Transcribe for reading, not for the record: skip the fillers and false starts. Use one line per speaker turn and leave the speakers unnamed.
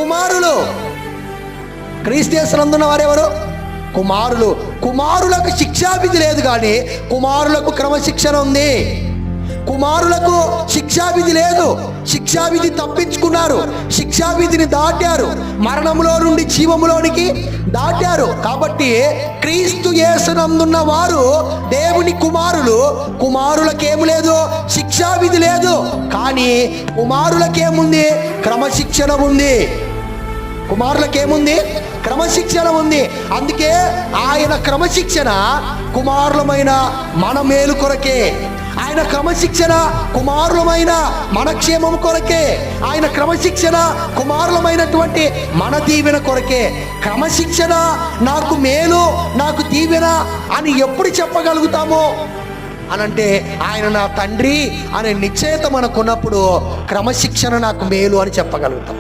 కుమారులు. క్రీస్తు యేసునందున్న వారెవరు? కుమారులు. కుమారులకు శిక్షావిధి లేదు, కానీ కుమారులకు క్రమశిక్షణ ఉంది. కుమారులకు శిక్షావిధి లేదు. శిక్షావిధి తప్పించుకున్నారు, శిక్షావిధిని దాటారు, మరణంలో నుండి జీవములోనికి దాటారు. కాబట్టి క్రీస్తు యేసునందున్న వారు దేవుని కుమారులు. కుమారులకేమి లేదు? శిక్షావిధి లేదు. కానీ కుమారులకేముంది? క్రమశిక్షణ ఉంది. కుమారులకేముంది? క్రమశిక్షణ ఉంది. అందుకే ఆయన క్రమశిక్షణ కుమారులమైన మన మేలు కొరకే. ఆయన క్రమశిక్షణ కుమారులమైన మన క్షేమం కొరకే. ఆయన క్రమశిక్షణ కుమారులమైనటువంటి మన దీవెన కొరకే. క్రమశిక్షణ నాకు మేలు, నాకు దీవెన అని ఎప్పుడు చెప్పగలుగుతామో అనంటే, ఆయన నా తండ్రి అనే నిశ్చయత మనకున్నప్పుడు క్రమశిక్షణ నాకు మేలు అని చెప్పగలుగుతాం.